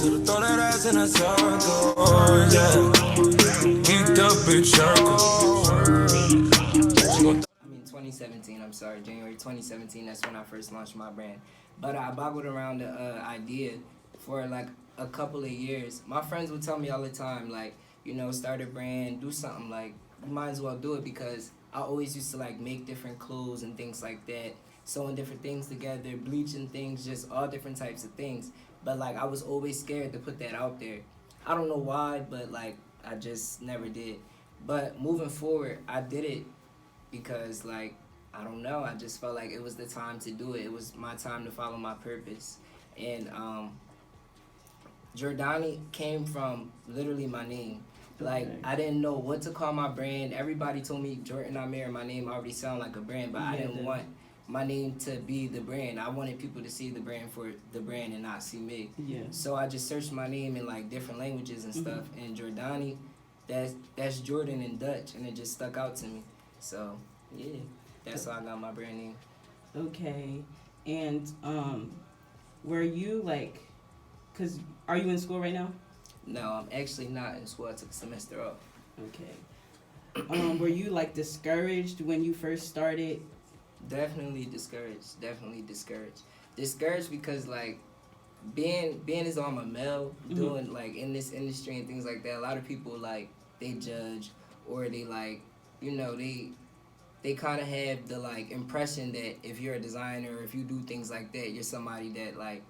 Should've thrown that ass in a circle, yeah. Geeked up in circles. 2017, I'm sorry, January 2017, that's when I first launched my brand. But I boggled around the idea for like a couple of years. My friends would tell me all the time, like, start a brand, do something, like, you might as well do it, because I always used to like make different clothes and things like that, sewing different things together, bleaching things, just all different types of things. But like I was always scared to put that out there. I don't know why, but like I just never did. But moving forward, I did it because like I don't know, I just felt like it was the time to do it. It was my time to follow my purpose. And Jordani came from literally my name. Like I didn't know what to call my brand. Everybody told me Jordani Ahmeir, my name already sound like a brand, but I didn't want my name to be the brand. I wanted people to see the brand for the brand and not see me. Yeah. So I just searched my name in like different languages and stuff. And Jordani, that's Jordan in Dutch, and it just stuck out to me. So yeah, that's how I got my brand name. Okay, and were you like, cause are you in school right now? No, I'm actually not in school. I took a semester off. Okay. Were you like discouraged when you first started? Definitely discouraged. Definitely discouraged. Discouraged because like being as I'm a male, doing like in this industry and things like that. A lot of people like they judge, or they like they kind of have the like impression that if you're a designer or if you do things like that, you're somebody that like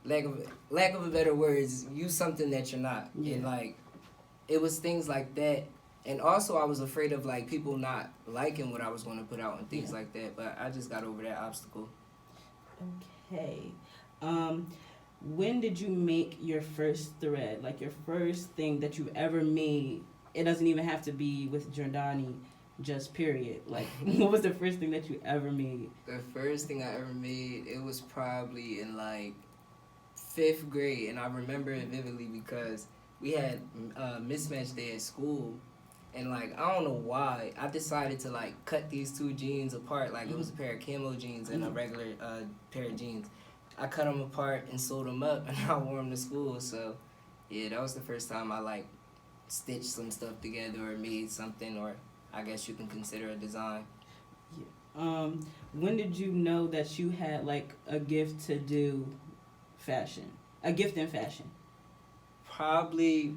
lack of a better words, use something that you're not. Yeah. And like it was things like that. And also I was afraid of like people not liking what I was going to put out and things like that, but I just got over that obstacle. Okay. When did you make your first thread? Like your first thing that you ever made? It doesn't even have to be with Jordani, just period. Like what was the first thing that you ever made? The first thing I ever made, it was probably in like 5th grade, and I remember it vividly because we had mismatch day at school. And like I don't know why I decided to like cut these two jeans apart. Like it was a pair of camo jeans and a regular pair of jeans. I cut them apart and sewed them up, and I wore them to school. So yeah, that was the first time I like stitched some stuff together or made something, or I guess you can consider a design. Yeah. When did you know that you had like a gift to do fashion? A gift in fashion? Probably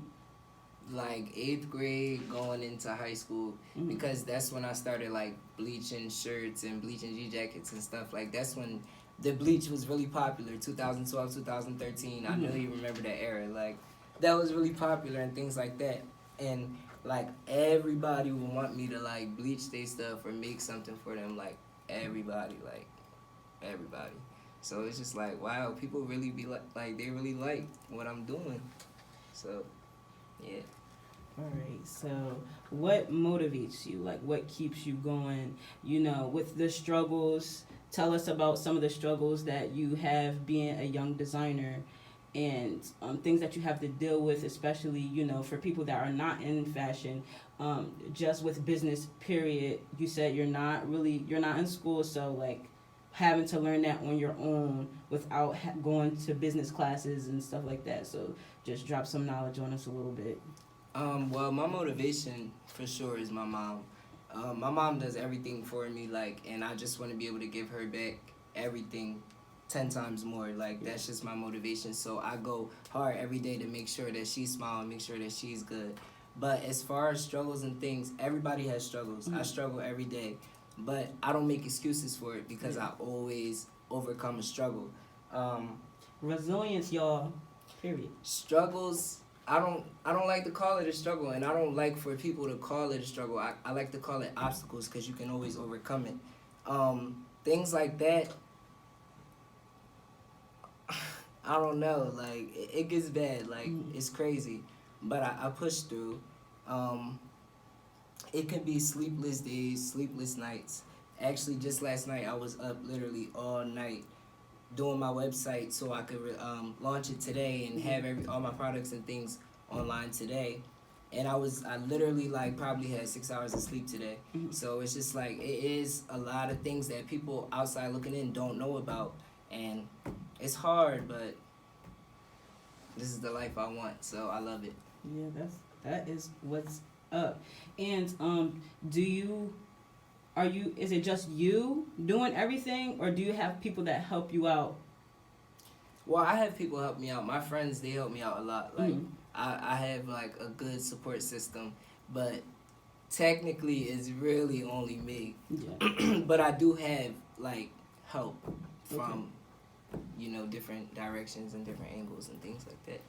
like 8th grade going into high school, because that's when I started like bleaching shirts and bleaching G-jackets and stuff. Like that's when the bleach was really popular, 2012, 2013. I know you remember that era. Like that was really popular and things like that. And like everybody would want me to like bleach their stuff or make something for them. Like everybody. So it's just like, wow, people really be like they really like what I'm doing. So yeah. All right. So, what motivates you? Like, what keeps you going? With the struggles. Tell us about some of the struggles that you have being a young designer, and things that you have to deal with, especially for people that are not in fashion. Just with business. Period. You said you're not in school, so like having to learn that on your own without going to business classes and stuff like that. So just drop some knowledge on us a little bit. Well, my motivation for sure is my mom. My mom does everything for me, like, and I just want to be able to give her back everything 10 times more. Like, that's just my motivation. So I go hard every day to make sure that she's smiling, make sure that she's good. But as far as struggles and things, everybody has struggles. I struggle every day. But I don't make excuses for it because I always overcome a struggle. Resilience, y'all. Period. Struggles, I don't like to call it a struggle, and I don't like for people to call it a struggle. I like to call it obstacles because you can always overcome it. Things like that, I don't know. Like it gets bad. Like it's crazy, but I push through. It can be sleepless days, sleepless nights. Actually, just last night I was up literally all night doing my website so I could launch it today and have all my products and things online today. And I literally like probably had 6 hours of sleep today. So it's just like it is a lot of things that people outside looking in don't know about, and it's hard, but this is the life I want. So I love it. Yeah, that is what's up. And do you is it just you doing everything, or do you have people that help you out? Well, I have people help me out. My friends, they help me out a lot. Like Mhm. I have like a good support system, but technically it's really only me. Yeah. But I do have like help from different directions and different angles and things like that.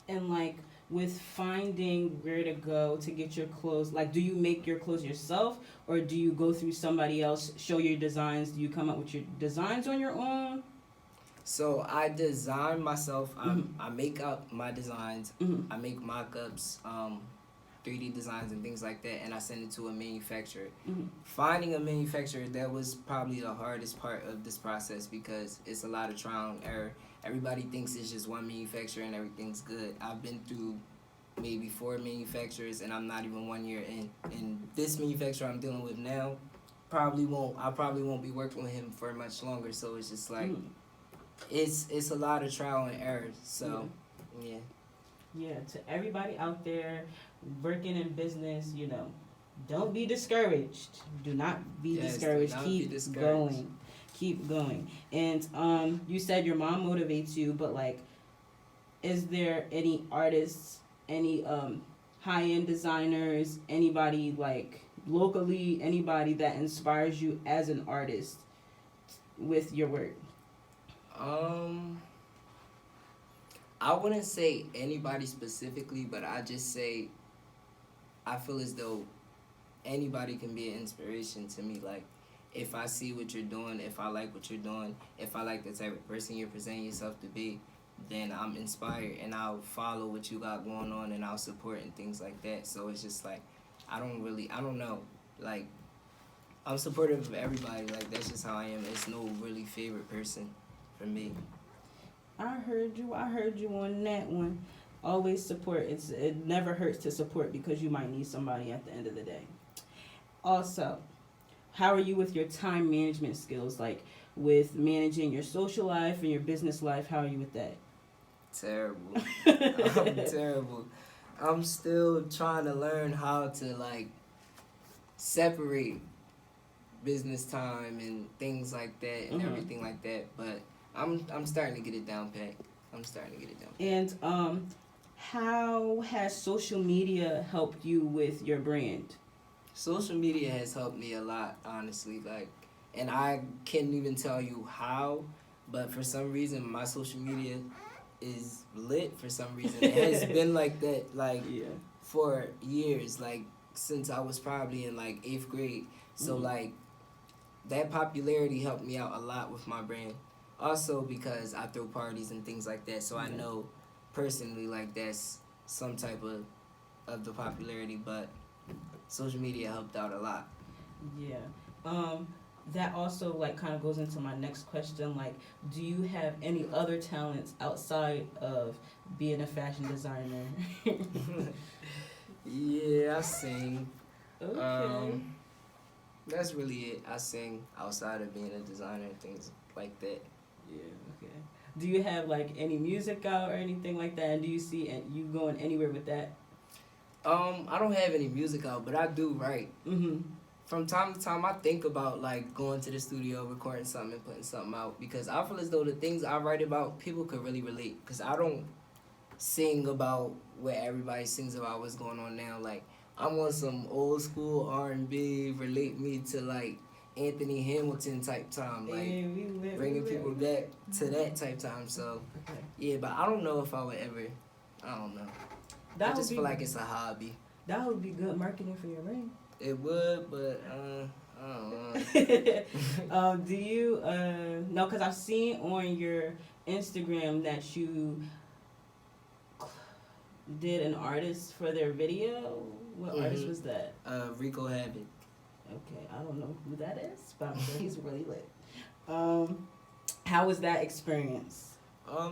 And like with finding where to go to get your clothes, like do you make your clothes yourself, or do you go through somebody else, show your designs? Do you come up with your designs on your own? So I design myself. Mhm. I make up my designs. Mhm. I make mock-ups, 3D designs and things like that, and I send it to a manufacturer. Mhm. Finding a manufacturer, that was probably the hardest part of this process because it's a lot of trial and error. Everybody thinks it's just one manufacturer and everything's good. I've been through maybe 4 manufacturers and I'm not even 1 year in. And this manufacturer I'm dealing with now I probably won't be working with him for much longer. So it's just like it's a lot of trial and error. So yeah. Yeah, to everybody out there working in business, don't be discouraged. Do not be Yes, do discouraged. not Keep be discouraged. going. Keep going. And you said your mom motivates you, but like, is there any artists, any high-end designers, anybody like locally, anybody that inspires you as an artist with your work? I wouldn't say anybody specifically, but I just say I feel as though anybody can be an inspiration to me. Like, if I see what you're doing, if I like what you're doing, if I like the type of person you're presenting yourself to be, then I'm inspired and I'll follow what you got going on and I'll support and things like that. So it's just like, I don't know. Like, I'm supportive of everybody. Like, that's just how I am. It's no really favorite person for me. I heard you on that one. Always support. It never hurts to support because you might need somebody at the end of the day. Also, how are you with your time management skills? Like with managing your social life and your business life, how are you with that? Terrible. I'm terrible. I'm still trying to learn how to like separate business time and things like that and everything like that. But I'm starting to get it down, Pat. I'm starting to get it down. And how has social media helped you with your brand? Social media has helped me a lot, honestly. Like, and I can't even tell you how, but for some reason my social media is lit. For some reason, it has been like that, like for years, like since I was probably in like 8th grade. So like that popularity helped me out a lot with my brand. Also because I throw parties and things like that, so I know personally like that's some type of the popularity, but social media helped out a lot. Yeah. That also like kind of goes into my next question. Like, do you have any other talents outside of being a fashion designer? Yeah, I sing. Okay. That's really it. I sing outside of being a designer and things like that. Yeah. Okay. Do you have like any music out or anything like that? And do you see you going anywhere with that? I don't have any music out, but I do write. From time to time, I think about like going to the studio, recording something, and putting something out because I feel as though the things I write about, people could really relate. Because I don't sing about what everybody sings about, what's going on now. Like, I'm on some old school R&B, relate me to like Anthony Hamilton type time, like bringing people back to that type time. So yeah, but I don't know if I would ever. I don't know. I just feel like it's a hobby. That would be good marketing for your ring. It would, but I don't know. Do you no? Because I've seen on your Instagram that you did an artist for their video. What artist was that? Rico Habit. Okay, I don't know who that is, but I'm sure he's really lit. How was that experience?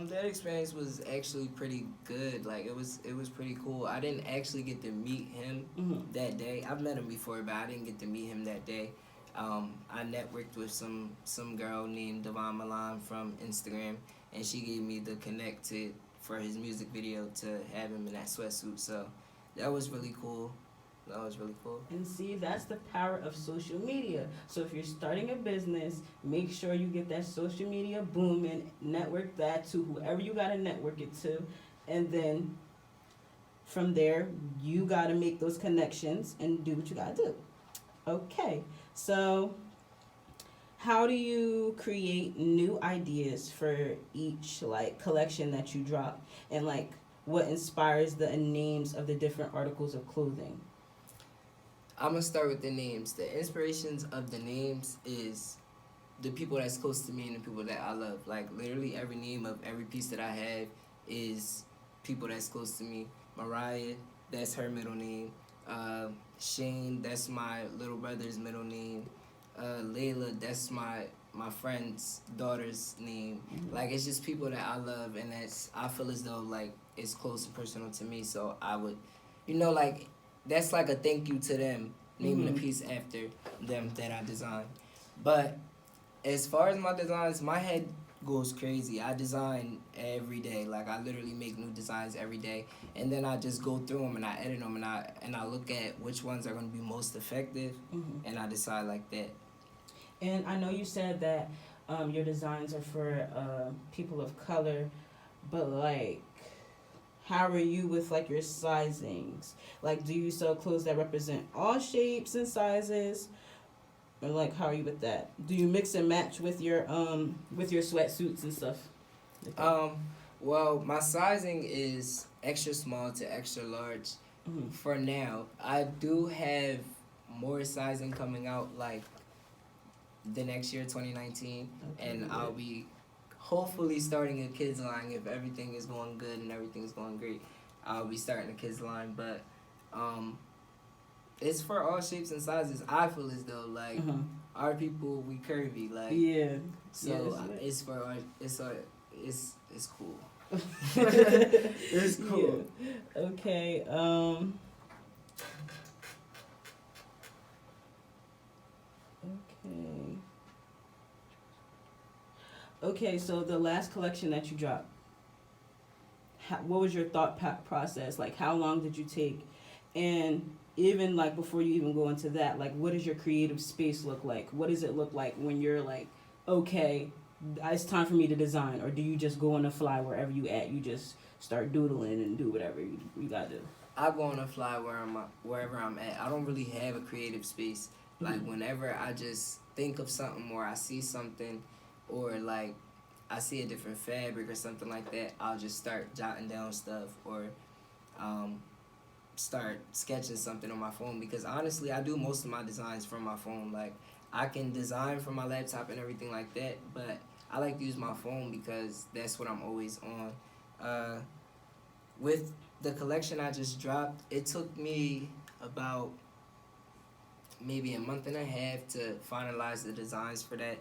That experience was actually pretty good. Like it was pretty cool. I didn't actually get to meet him that day. I've met him before, but I didn't get to meet him that day. I networked with some girl named Devon Milan from Instagram, and she gave me the connect to for his music video to have him in that sweatsuit. So that was really cool. That was really cool. And see, that's the power of social media. So if you're starting a business, make sure you get that social media booming, network that to whoever you gotta network it to, and then from there, you gotta make those connections and do what you gotta do. Okay, so how do you create new ideas for each like collection that you drop, and like what inspires the names of the different articles of clothing? I'm gonna start with the names. The inspirations of the names is the people that's close to me and the people that I love. Like literally every name of every piece that I have is people that's close to me. Mariah, that's her middle name. Shane, that's my little brother's middle name. Layla, that's my friend's daughter's name. Like it's just people that I love, and that's I feel as though like it's close and personal to me. So I would, like that's like a thank you to them, naming a piece after them that I designed. But as far as my designs, my head goes crazy. I design every day. Like I literally make new designs every day, and then I just go through them and I edit them and I look at which ones are going to be most effective, and I decide like that. And I know you said that your designs are for people of color, but like, how are you with like your sizings? Like, do you sell clothes that represent all shapes and sizes? Or like, how are you with that? Do you mix and match with your sweatsuits and stuff? Well, my sizing is extra small to extra large for now. I do have more sizing coming out like the next year, 2019, and I'll be hopefully starting a kids line if everything is going good and everything's going great. I'll be starting a kids line, but it's for all shapes and sizes. I feel as though like our people, we curvy, like So it's for our, it's cool. It's cool. Yeah. Okay. Okay, so the last collection that you dropped, what was your thought process? Like, how long did you take? And even, like, before you even go into that, like, what does your creative space look like? What does it look like when you're like, okay, it's time for me to design? Or do you just go on the fly wherever you at? You just start doodling and do whatever you gotta do? I go on the fly wherever I'm at. I don't really have a creative space. Like, whenever I just think of something or I see something, or like I see a different fabric or something like that, I'll just start jotting down stuff or start sketching something on my phone, because honestly I do most of my designs from my phone. Like I can design from my laptop and everything like that, but I like to use my phone because that's what I'm always on. With the collection I just dropped, it took me about maybe a month and a half to finalize the designs for that.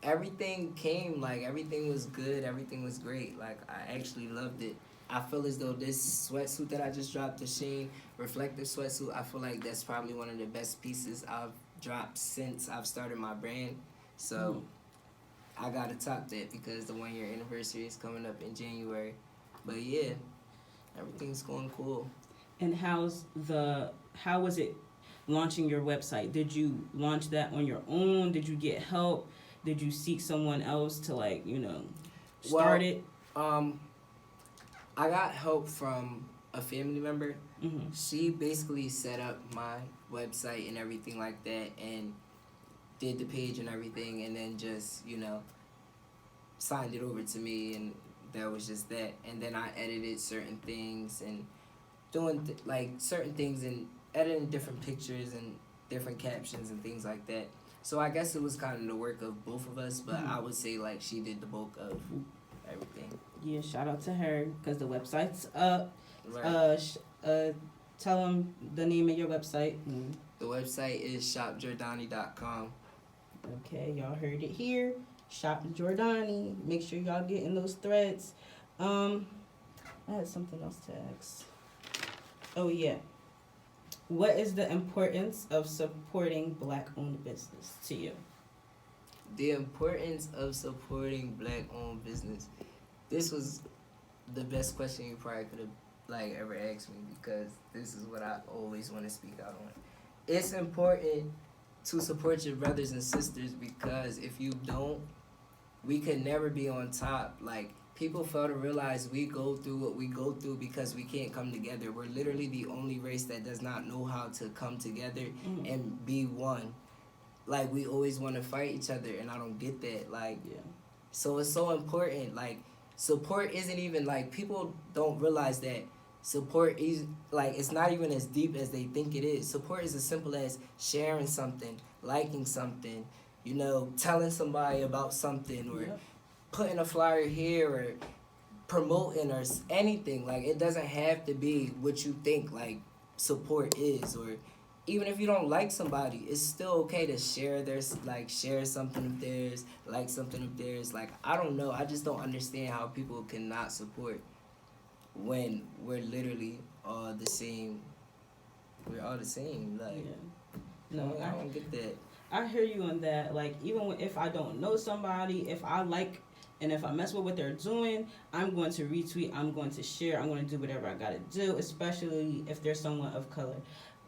Everything came, like, everything was good, everything was great. Like, I actually loved it. I feel as though this sweatsuit that I just dropped, the Sheen reflective sweatsuit, I feel like that's probably one of the best pieces I've dropped since I've started my brand. So, I gotta top that because the 1 year anniversary is coming up in January. But yeah, everything's going cool. And how was it launching your website? Did you launch that on your own? Did you get help? Did you seek someone else to, like, start it? I got help from a family member. She basically set up my website and everything like that and did the page and everything, and then just, signed it over to me, and that was just that. And then I edited certain things and doing certain things and editing different pictures and different captions and things like that. So I guess it was kind of the work of both of us, but I would say like she did the bulk of everything. Yeah, shout out to her because the website's up. Right. Tell them the name of your website. The website is shopjordani.com. Okay, y'all heard it here. Shop Jordani. Make sure y'all get in those threads. I had something else to ask. Oh yeah. What is the importance of supporting Black-owned business to you? The importance of supporting Black-owned business. this was the best question you probably could have like ever asked me, because this is what I always want to speak out on. It's important to support your brothers and sisters, because if you don't, we could never be on top. Like, people fail to realize we go through what we go through because we can't come together. We're literally the only race that does not know how to come together and be one. Like, we always want to fight each other, and I don't get that. Like, so it's so important. Like, support isn't even, like, people don't realize that support is, like, it's not even as deep as they think it is. Support is as simple as sharing something, liking something, you know, telling somebody about something, or putting a flyer here, or promoting, or anything. Like, it doesn't have to be what you think, like, support is. Or even if you don't like somebody, it's still okay to share share something of theirs, like something of theirs. Like, I don't know. I just don't understand how people cannot support when we're literally all the same. We're all the same. Like, no, I don't get that. I hear you on that. Like, even if I don't know somebody, if I like and if I mess with what they're doing, I'm going to retweet, I'm going to share, I'm going to do whatever I gotta do, especially if there's someone of color.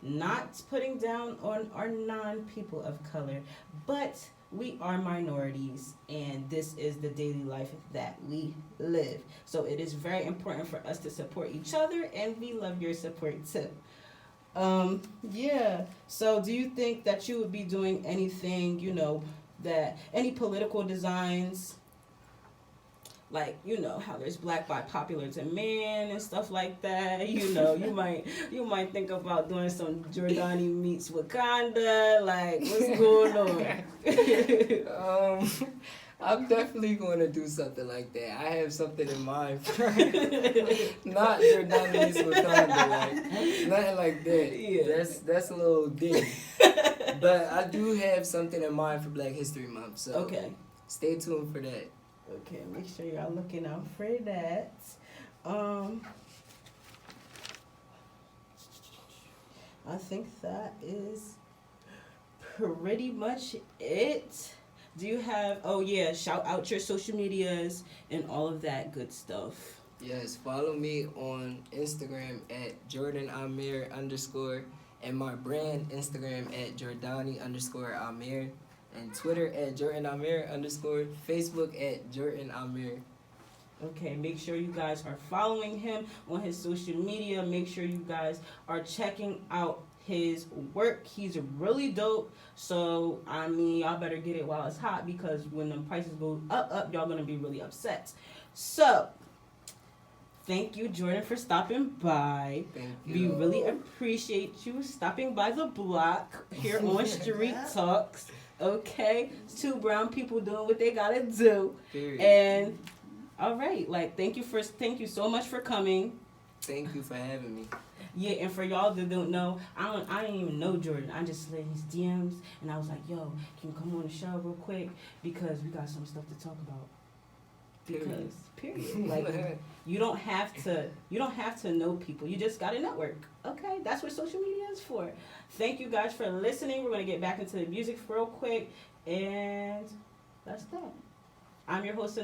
Not putting down on our non-people of color, but we are minorities, and this is the daily life that we live. So it is very important for us to support each other, and we love your support too. So do you think that you would be doing anything, you know, that any political designs, like, you know, how there's black by popular demand and stuff like that? You know, you might think about doing some Jordani meets Wakanda. Like, what's going on? I'm definitely going to do something like that. I have something in mind for not Jordani meets Wakanda, like nothing like that. Yeah. That's a little dig. But I do have something in mind for Black History Month. So stay tuned for that. Okay, make sure y'all looking out for that. I think that is pretty much it. Do you have, shout out your social medias and all of that good stuff. Yes, follow me on Instagram at Jordani Ahmeir _ and my brand Instagram at Jordani _ Ahmeir. And Twitter at Jordani Ahmeir _ Facebook at Jordani Ahmeir. Okay, make sure you guys are following him on his social media. Make sure you guys are checking out his work. He's really dope. So, I mean, y'all better get it while it's hot, because when the prices go up, y'all gonna be really upset. So, thank you, Jordan, for stopping by. Thank you. We really appreciate you stopping by the block here on Street Talks. Okay, two brown people doing what they gotta do. Period. And all right, like, thank you so much for coming. Thank you for having me. Yeah, and for y'all that don't know, I didn't even know Jordan. I just slid his DMs, and I was like, yo, can you come on the show real quick, because we got some stuff to talk about. Because period. Like, you don't have to know people. You just gotta network. Okay, that's what social media is for. Thank you guys for listening. We're gonna get back into the music real quick, and that's that. I'm your host.